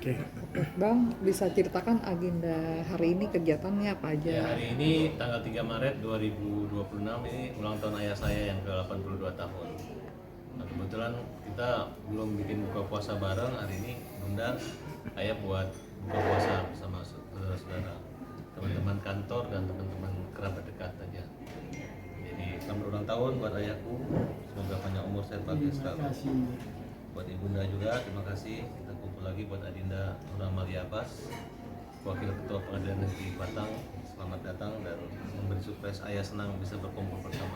Oke. Bang, bisa ceritakan agenda hari ini kegiatannya apa aja? Ya, hari ini tanggal 3 Maret 2026 ini ulang tahun ayah saya yang ke-82 tahun. Nah, kebetulan kita belum bikin buka puasa bareng. Hari ini Bunda ayah buat buka puasa bersama saudara-saudara, teman-teman kantor dan teman-teman kerabat dekat aja. Jadi selamat ulang tahun buat ayahku. Semoga panjang umur sehat bahagia selalu. Buat Ibunda juga terima kasih. Kita kumpul lagi buat Adinda Nura Malia Abbas, Wakil Ketua Pengadilan Negeri Batang. Selamat datang dan memberi surprise. Ayah senang bisa berkumpul bersama.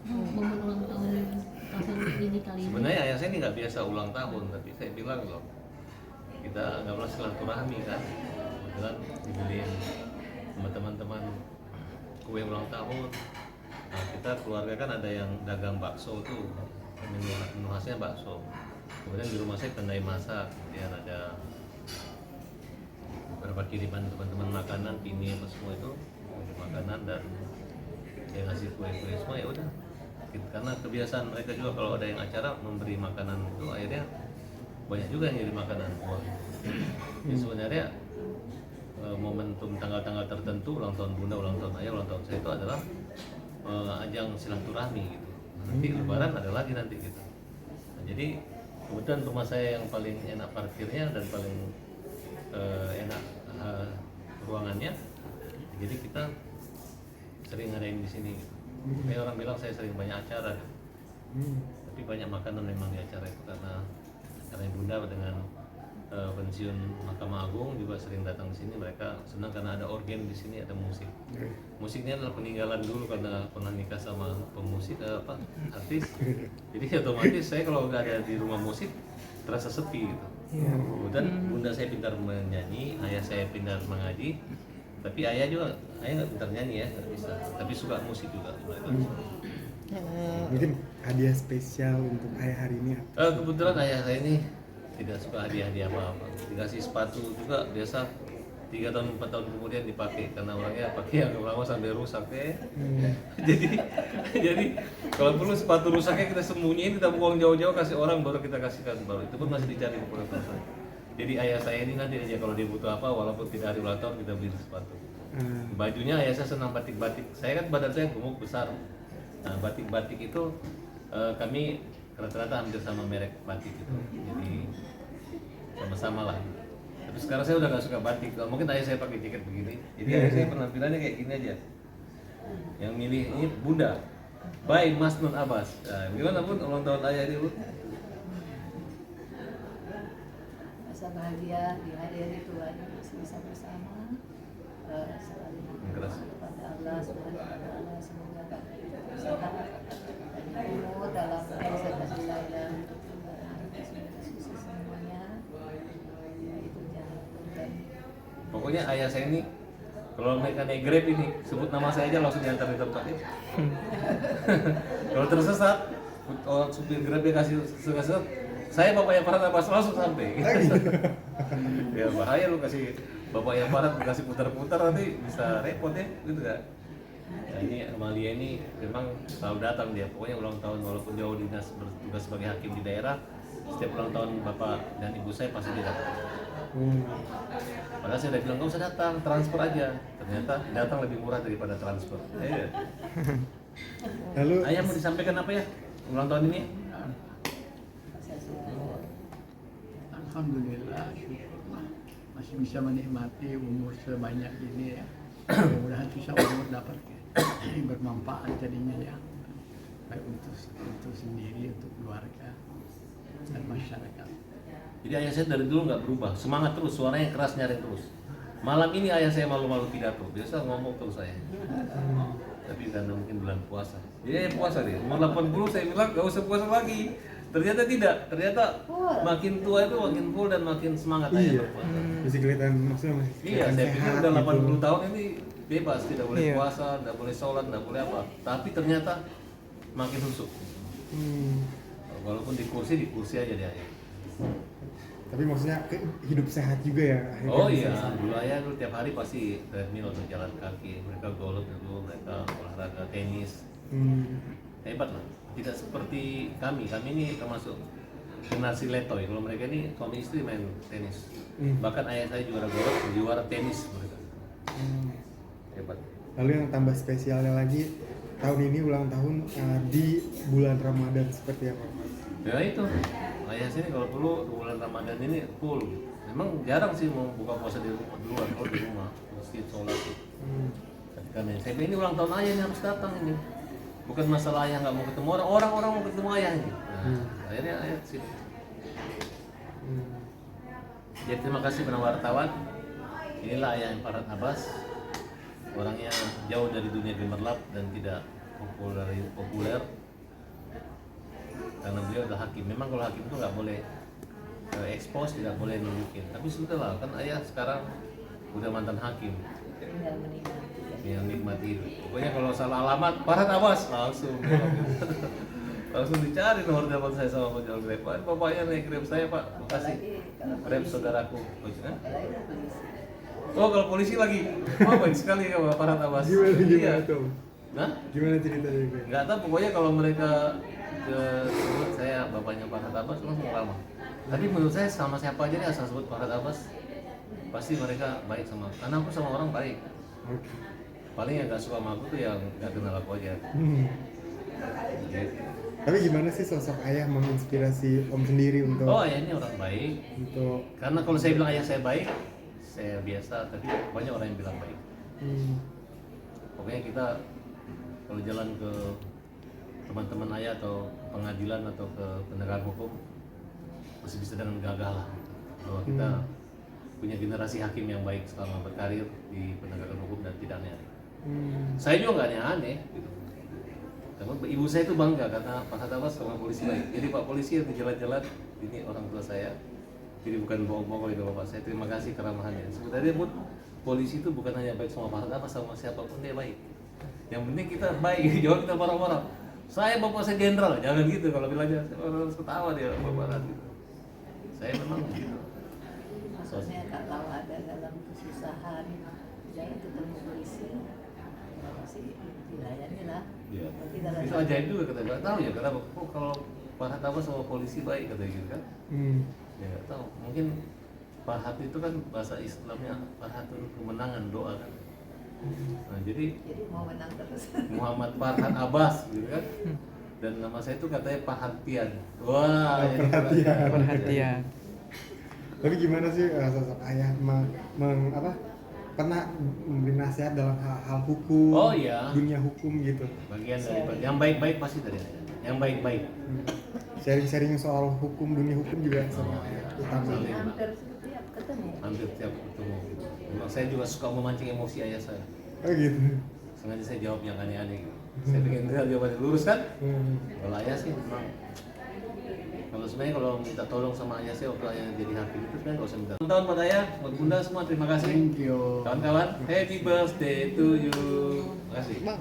Momen ulang tahun pasang ini kali ini. Sebenarnya ayah saya ini nggak biasa ulang tahun, tapi saya bilang loh, kita anggaplah silaturahmi kan. Kebetulan dibeliin sama teman-teman kue ulang tahun. Nah, kita keluarga kan ada yang dagang bakso tuh, menu khasnya bakso. Kemudian di rumah saya pandai masak, kemudian ada beberapa kiriman teman-teman makanan, ini apa semua itu makanan, dan saya ngasih kue-kue semua. Ya udah, karena kebiasaan mereka juga kalau ada yang acara memberi makanan itu, akhirnya banyak juga yang ngirim makanan. Jadi sebenarnya momentum tanggal-tanggal tertentu, ulang tahun Bunda, ulang tahun ayah, ulang tahun saya itu adalah ajang silaturahmi gitu. Nanti lebaran ada lagi nanti gitu. Nah, jadi kebetulan rumah saya yang paling enak parkirnya dan paling enak ruangannya. Jadi kita sering ngadain di sini gitu. Kayak orang bilang saya sering banyak acara gitu. Tapi banyak makanan memang di acara itu karena Bunda dengan pensiun Mahkamah Agung juga sering datang di sini. Mereka senang karena ada organ di sini, ada musik. Musiknya adalah peninggalan dulu karena pernah nikah sama pemusik artis. Jadi otomatis saya kalau nggak ada di rumah musik terasa sepi gitu. Kemudian Bunda saya pintar menyanyi, ayah saya pintar mengaji. Tapi ayah nggak pintar nyanyi ya, nggak bisa. Tapi suka musik juga. Mungkin hadiah spesial untuk ayah hari ini apa? Kebetulan ayah saya ini tidak suka hadiah-hadiah apa-apa. Dikasih sepatu juga biasa 3 tahun 4 tahun kemudian dipakai karena orangnya pakai yang lama sampai rusak ya. jadi kalau perlu sepatu rusaknya kita sembunyiin, kita buang jauh-jauh, kasih orang baru kita kasihkan baru. Itu pun masih dicari beberapa tahun. Jadi ayah saya ini nanti aja kalau dia butuh apa, walaupun tidak hari ulang tahun kita beli sepatu. Bajunya ayah saya senang batik-batik. Saya kan badan saya gemuk besar. Nah, batik-batik itu kami rata-rata hampir sama merek batik gitu. Jadi sama-sama lah. Tapi sekarang saya udah gak suka batik. Mungkin ayah saya pakai jaket begini. Jadi ayah saya penampilannya kayak gini aja. Yang milih ini Bunda by Mas Nun Abbas. Nah, gimana Bun ulang tahun ayah ini Bun? Rasa bahagia dihadiri Tuhan masih bisa bersama, selalu kepada Allah, semoga sehat dan umur dalam proses kasih sayang untuk sukses semuanya. Ya, itu jangan dan Pokoknya ayah saya ini kalau mereka naik Grab ini sebut nama saya aja langsung diantar di tempat ini. Kalau tersesat, orang supir Grab dia kasih sesat, saya bapaknya Farhat Abbas langsung sampai. Ya bahaya lu kasih bapaknya Farhat dikasih putar-putar nanti bisa repot ya, gitu kan. Nah, ini Amalia ini memang selalu datang dia. Pokoknya ulang tahun walaupun jauh dinas bertugas sebagai hakim di daerah, setiap ulang tahun bapak dan ibu saya pasti dia datang. Padahal saya udah bilang nggak usah datang, transfer aja. Ternyata datang lebih murah daripada transfer. Lalu Ayah mau disampaikan apa ya ulang tahun ini? Alhamdulillah, syukurlah masih bisa menikmati umur sebanyak ini ya. Mudah-mudahan sisa umur dapat bermanfaat jadinya ya, baik untuk sendiri, untuk keluarga dan masyarakat. Jadi ayah saya dari dulu nggak berubah, semangat terus, suaranya keras, nyaring terus. Malam ini ayah saya malu-malu pidato, biasa ngomong terus saya. Tapi karena mungkin bulan puasa, dia puasa dia. Umur 80 saya bilang nggak usah puasa lagi. Ternyata tidak, ternyata makin tua itu makin full dan makin semangat ayah berpuasa. masih kelihatan maksudnya masih Iya, kelihatan saya pikir sehat udah 80 gitu. tahun ini bebas, tidak boleh Iya. puasa, tidak boleh sholat, tidak boleh apa. Tapi ternyata makin husuk. Walaupun di kursi aja dia. Tapi maksudnya hidup sehat juga ya akhirnya Oh bisa iya, sehat. dulu ayah dulu tiap hari pasti treadmill atau jalan kaki. Mereka golf dulu, mereka olahraga tenis. Hebat lah. Tidak seperti kami ini termasuk generasi letoy. Kalau mereka ini suami istri main tenis. Hmm. Bahkan ayah saya juara golf, juara tenis mereka. Hmm. Hebat. Lalu yang tambah spesialnya lagi, tahun ini ulang tahun di bulan Ramadan seperti apa? Ya itu, ayah sini kalau perlu bulan Ramadan ini full. Memang jarang sih mau buka puasa di rumah, duluan kalau di rumah, masjid sholat. Karena saya ini ulang tahun ayah ini harus datang ini. Bukan masalah ayah nggak mau ketemu orang mau ketemu ayah ini. Nah, akhirnya ayah sini. Jadi terima kasih para wartawan. Inilah ayah yang Farhad Abbas. Orangnya jauh dari dunia gemerlap dan tidak populer. Karena beliau adalah hakim. Memang kalau hakim itu nggak boleh expose, tidak boleh nunjukin. Tapi sudahlah, kan ayah sekarang udah mantan hakim. Yang nikmati itu. Pokoknya kalau salah alamat, Farhad Abbas langsung. Langsung dicari nomor telepon saya sama penjual Grab. Pak, bapaknya naik Grab saya Pak, makasih. Grab saudaraku. Oh kalau polisi lagi, baik sekali ya Pak Farhad Abbas. Gimana Iya. tuh? Nah? Gimana ceritanya? Nggak tahu, pokoknya kalau mereka sebut saya bapaknya Farhad Abbas langsung lama. Tapi menurut saya sama siapa aja nih asal sebut Farhad Abbas, pasti mereka baik sama. Karena aku sama orang baik. Oke. Paling yang nggak suka sama aku tuh yang nggak kenal aku aja. Gitu. Tapi gimana sih sosok ayah menginspirasi Om sendiri untuk Oh ayah ini orang baik. untuk Karena kalau saya bilang ayah saya baik, saya biasa. Tapi banyak orang yang bilang baik. Pokoknya kita kalau jalan ke teman-teman ayah atau pengadilan atau ke penegak hukum masih bisa dengan gagah lah bahwa kita punya generasi hakim yang baik selama berkarir di penegakan hukum dan tidak aneh-aneh. Saya juga nggak aneh-aneh gitu. Karena ibu saya itu bangga karena Pak Abbas sama polisi baik. Jadi Pak polisi yang di jalan-jalan ini orang tua saya. Jadi bukan bohong-bohong itu Bapak saya. Terima kasih keramahannya. Sebenarnya buat polisi itu bukan hanya baik sama Pak Abbas, sama siapapun dia baik. Yang penting kita baik, jangan kita marah-marah. Saya bapak saya jenderal, jangan gitu. Kalau bilangnya orang harus ketawa dia bapak gitu. Saya memang gitu. Maksudnya kalau ada dalam kesusahan jangan ketemu polisi masih dilayani lah. Iya. Tapi kalau Itu ajaib juga kata nggak tahu ya kenapa kok kalau Farhad Abbas sama polisi baik kata gitu kan? Ya nggak tahu. Mungkin Farhad itu kan bahasa Islamnya Farhad itu kemenangan doa kan. Nah, jadi mau menang terus. Muhammad Farhad Abbas gitu kan. Dan nama saya itu katanya perhatian. Wah, jadi Perhatian. Tapi gimana sih sosok ayah pernah memberi nasihat dalam hal hukum, Oh, iya. dunia hukum gitu. bagian dari yang baik-baik pasti dari saya. Yang baik-baik. Sharing-sharing soal hukum, dunia hukum juga sama ayah utama. Hampir setiap ketemu. Hampir tiap ketemu. Memang saya juga suka memancing emosi ayah saya. Oh gitu. Sengaja saya jawab yang aneh-aneh gitu. Saya pengen dengar jawabannya lurus kan? Kalau ayah sih memang kalau sebenarnya kalau minta tolong sama ayah saya waktu ayah jadi hakim itu sebenarnya nggak usah minta. Ulang tahun buat ayah, buat bunda semua terima kasih. Thank you. Kawan-kawan, happy birthday to you. Terima kasih. Bang,